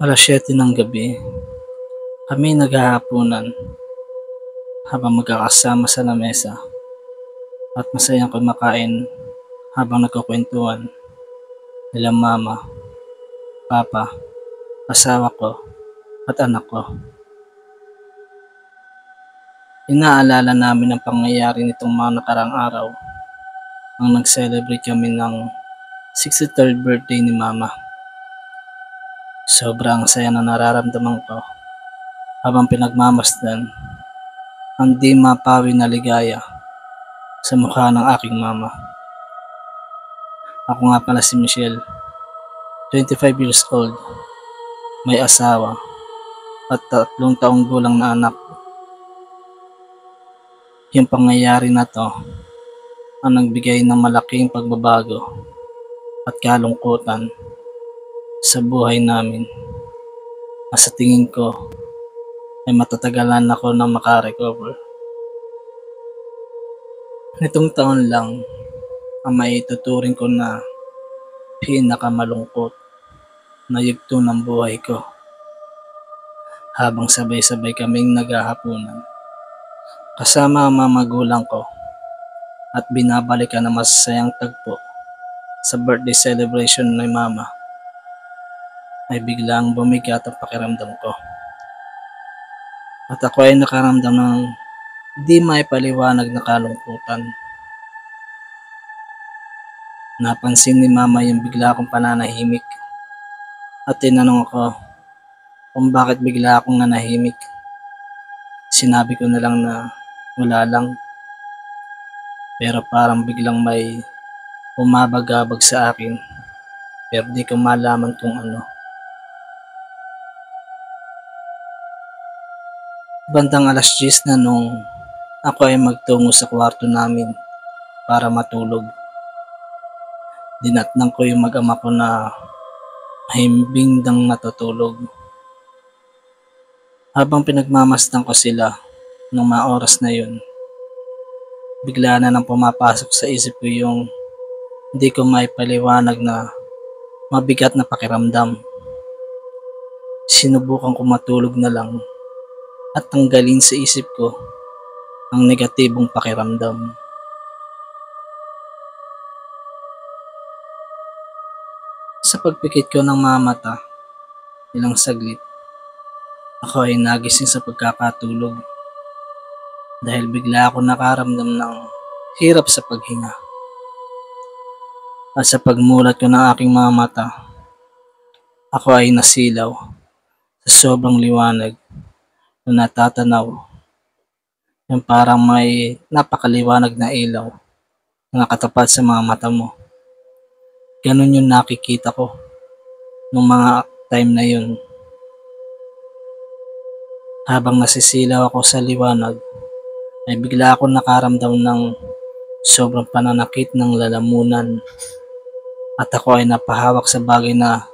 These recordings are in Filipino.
7:00 ng gabi, kami naghahapunan habang magkakasama sa lamesa at masayang kumakain habang nagkukuwentuhan nila mama, papa, asawa ko at anak ko. Inaalala namin ang pangyayari nitong mga nakaraang araw nang nag-celebrate kami ng 63rd birthday ni mama. Sobrang saya na nararamdaman ko habang pinagmamasdan ang di mapawi na ligaya sa mukha ng aking mama. Ako nga pala si Michelle, 25 years old, may asawa at 3 taong gulang na anak. Yung pangyayari na to ang nagbigay ng malaking pagbabago at kalungkutan sa buhay namin. Sa tingin ko ay matatagalan ako na makarecover. Nitong taon lang ang maituturing ko na pinakamalungkot na yugto ng buhay ko habang sabay-sabay kaming naghahapunan kasama ang mga magulang ko at binabalikan ang masasayang tagpo sa birthday celebration ni mama, ay biglang bumigat ang pakiramdam ko. At ako ay nakaramdam ng di maipaliwanag na kalungkutan. Napansin ni mama yung bigla akong pananahimik at tinanong ako kung bakit bigla akong nanahimik. Sinabi ko na lang na wala lang, pero parang biglang may umabagabag sa akin, pero di ko malaman kung ano. Bandang 10:00 na nung ako ay magtungo sa kwarto namin para matulog. Dinatnan ko yung mag-ama ko na mahimbing dang natutulog. Habang pinagmamasdan ko sila ng mga oras na yun, bigla na nang pumapasok sa isip ko yung hindi ko maipaliwanag na mabigat na pakiramdam. Sinubukan ko matulog na lang at tanggalin sa isip ko ang negatibong pakiramdam. Sa pagpikit ko ng mga mata, ilang saglit, ako ay nagising sa pagkakatulog dahil bigla ako nakaramdam ng hirap sa paghinga. At sa pagmulat ko ng aking mga mata, ako ay nasilaw sa sobrang liwanag na natatanaw. Yung parang may napakaliwanag na ilaw na nakatapat sa mga mata mo. Ganun yung nakikita ko nung mga time na yun. Habang nasisilaw ako sa liwanag, ay bigla ako nakaramdam ng sobrang pananakit ng lalamunan. At ako ay napahawak sa bagay na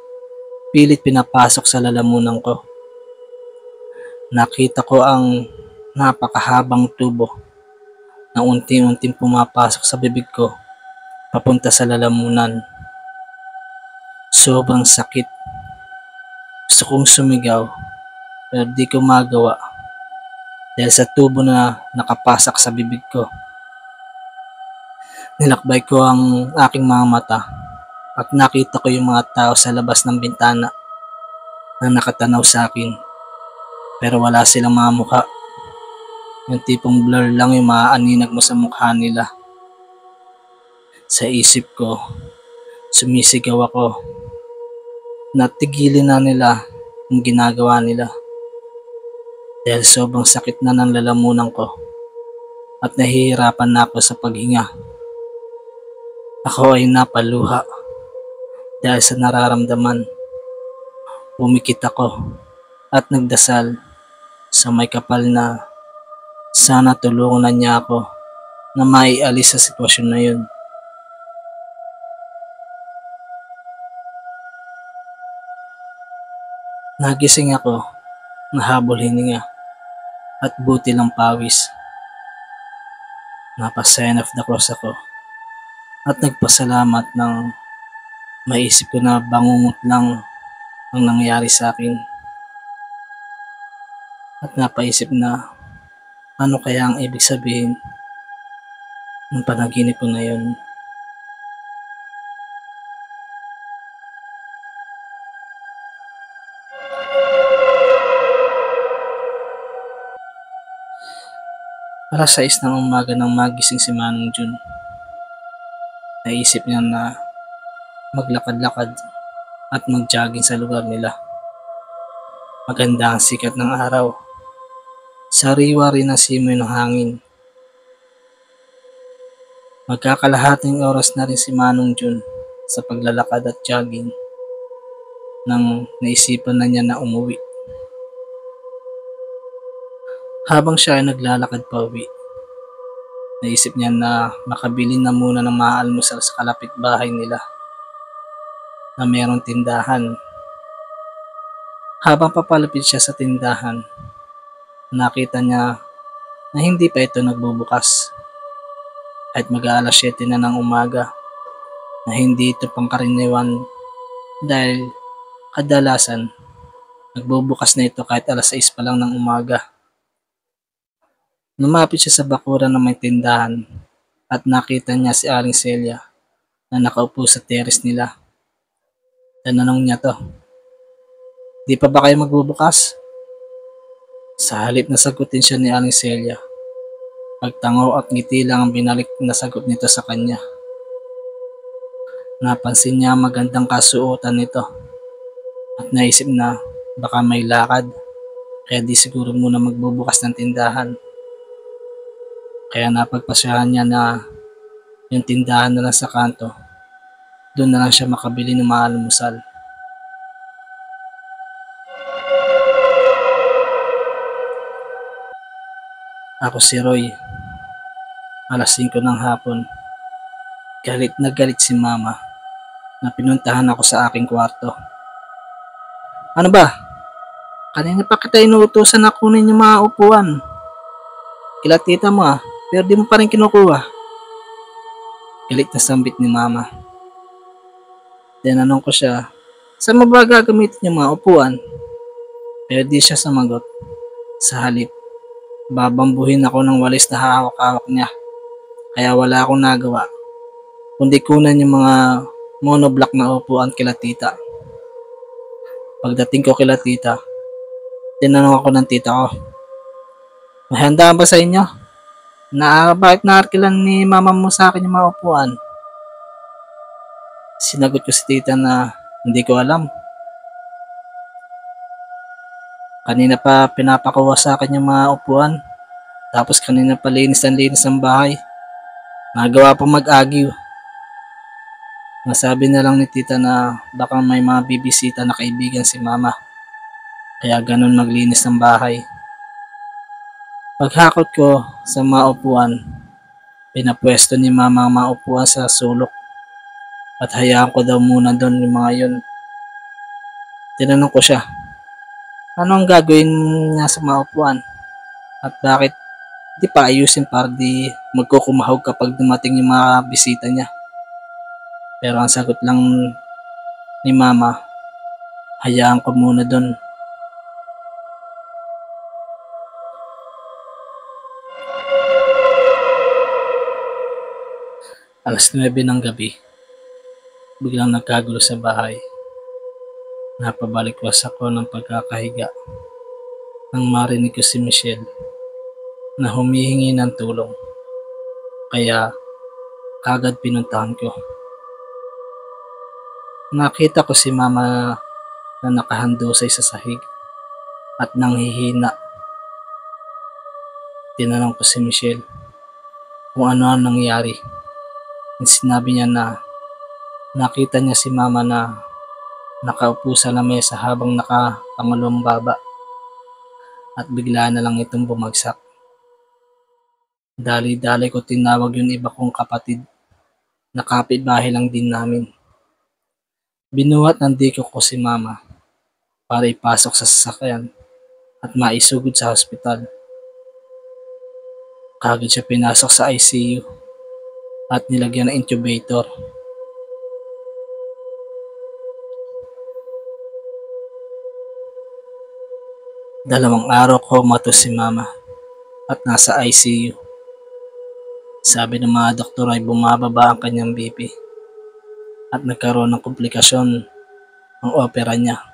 pilit pinapasok sa lalamunan ko. Nakita ko ang napakahabang tubo na unti-unting pumapasok sa bibig ko papunta sa lalamunan. Sobrang sakit. Gusto kong sumigaw pero di ko magawa dahil sa tubo na nakapasak sa bibig ko. Nilakbay ko ang aking mga mata at nakita ko yung mga tao sa labas ng bintana na nakatanaw sa akin, pero wala silang mga mukha. Yung tipong blur lang yung maaaninag mo sa mukha nila. Sa isip ko, sumisigaw ako. Natigilin na nila yung ginagawa nila dahil sobrang sakit na ng lalamunan ko at nahihirapan na ako sa paghinga. Ako ay napaluha dahil sa nararamdaman. Pumikit ako at nagdasal sa may kapal na sana tulungan niya ako na maialis sa sitwasyon na yun. Nagising ako, nahabol hininga at buti lang pawis. Napa-sign of the cross ako at nagpasalamat ng maisip ko na bangungot lang ang nangyari sa akin at napaisip na ano kaya ang ibig sabihin ng panaginip ko na yun. Alas 6 ng umaga nang magising si Manong Jun. Naisip niya na maglakad-lakad at mag-jogging sa lugar nila. Maganda ang sikat ng araw. Sariwa rin ang simoy ng hangin. Magkakalahating oras na rin si Manong Jun sa paglalakad at jogging nang naisipan na niya na umuwi. Habang siya ay naglalakad pa uwi, naisip niya na makabili na muna ng maalmusal sa kalapit bahay nila na mayroong tindahan. Habang papalapit siya sa tindahan, nakita niya na hindi pa ito nagbubukas at mag-aalas 7 na ng umaga na hindi ito pangkaraniwan dahil kadalasan nagbubukas na ito kahit alas 6 pa lang ng umaga. Lumapit siya sa bakuran ng may tindahan at nakita niya si Aling Celia na nakaupo sa terrace nila. Tananong niya to, "Di pa ba kayo magbubukas?" Sa halip na sagutin siya ni Aling Celia, pagtango at ngiti lang ang binalik na sagot nito sa kanya. Napansin niya ang magandang kasuotan nito at naisip na baka may lakad kaya di siguro muna magbubukas ng tindahan. Kaya napagpasyahan niya na yung tindahan na lang sa kanto, doon na lang siya makabili ng maalmusal. Ako si Roy, alas 5 ng hapon. Galit na galit si Mama na pinuntahan ako sa aking kwarto. "Ano ba? Kanina pa kita inuutosan na kunin yung mga upuan. Kila tita mo pero di mo pa rin kinukuha." Galit na sambit ni Mama. Tinanong ko siya, "Saan mo ba gagamitin yung mga upuan?" Pero di siya sumagot. Sa halip, babambuhin ako ng walis na hawak-hawak niya. Kaya wala akong nagawa kundi kunan yung mga monoblock na upuan kila tita. Pagdating ko kila tita, tinanong ako ng tita ko, "May handaan ba sa inyo? Bakit naarkilan ni mama mo sa akin yung mga upuan?" Sinagot ko si tita na hindi ko alam. Kanina pa pinapakuha sa akin yung mga upuan. Tapos kanina pa linis ang bahay. Nagawa pa mag-agyo. Nasabi na lang ni tita na baka may mga bibisita na kaibigan si mama. Kaya ganun maglinis ng bahay. Paghakot ko sa mga upuan, pinapwesto ni mama ang mga upuan sa sulok. At hayaan ko daw muna doon yung mga yun. Tinanong ko siya, ano ang gagawin niya sa mga upuan? At bakit di pa ayusin para di magkukumahog kapag dumating yung mga bisita niya? Pero ang sagot lang ni mama, hayaan ko muna doon. Alas 9 ng gabi, biglang nagkagulo sa bahay. Napabalikwas ako ng pagkakahiga nang marinig ko si Michelle na humihingi ng tulong. Kaya kagad pinuntahan ko. Nakita ko si mama na nakahandusay sa sahig at nanghihina. Tinanong ko si Michelle kung ano ang nangyari. Sinabi niya na nakita niya si mama na nakaupo sa lamesa habang nakapangulong baba at bigla na lang itong bumagsak. Dali-dali ko tinawag yung iba kong kapatid na kapitbahay lang din namin. Binuhat ng diko ko si mama para ipasok sa sasakyan at maisugod sa ospital. Kagad siya pinasok sa ICU at nilagyan ng incubator. 2 araw comatose si mama at nasa ICU. Sabi ng mga doktor ay bumababa ang kanyang BP at nagkaroon ng komplikasyon ang opera niya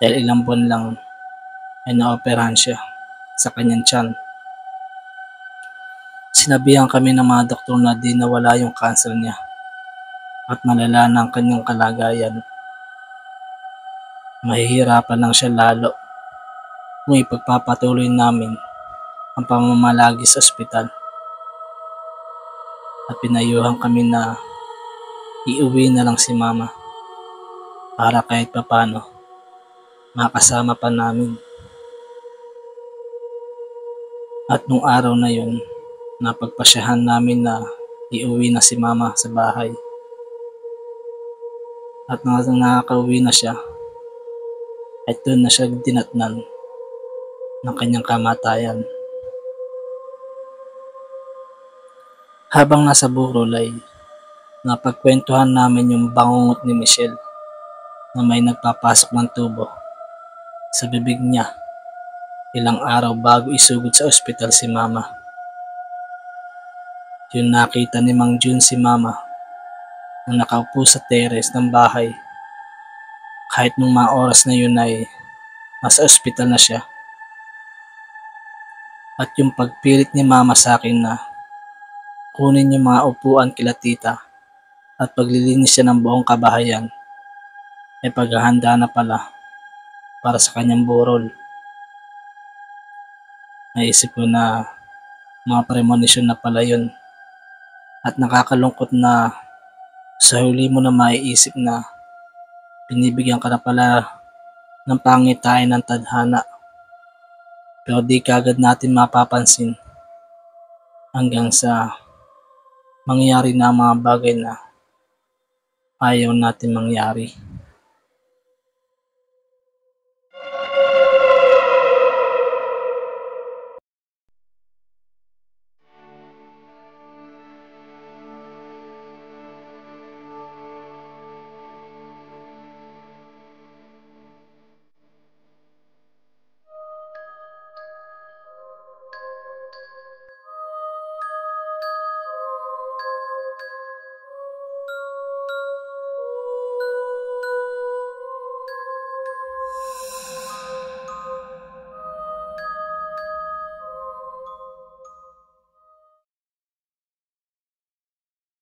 dahil ilang buwan lang ay naoperahan siya sa kanyang tiyan. Sinabihan kami ng mga doktor na di nawala yung cancer niya at malala na ang kanyang kalagayan. Mahihirapan lang siya lalo kung ipagpapatuloy namin ang pamamalagi sa ospital. At pinayuhan kami na iuwi na lang si mama para kahit papano makasama pa namin. At nung araw na yun, napagpasyahan namin na iuwi na si mama sa bahay. At nang nakakauwi na siya, ay doon na siya dinatnan ng kanyang kamatayan. Habang nasa burol ay napagkwentuhan namin yung bangungot ni Michelle na may nagpapasok ng tubo sa bibig niya ilang araw bago isugod sa ospital si mama. Yung nakita ni Mang Jun si mama na nakaupo sa teres ng bahay kahit nung mga oras na yun ay nasa ospital na siya. At yung pagpilit ni mama sa akin na kunin yung mga upuan kila tita at paglilinis siya ng buong kabahayan ay paghahanda na pala para sa kanyang burol. Naisip ko na mga premonition na pala yun at nakakalungkot na sa huli mo na maiisip na binibigyan ka na pala ng pangitain ng tadhana pero di kagad natin mapapansin hanggang sa mangyari na ang mga bagay na ayaw natin mangyari.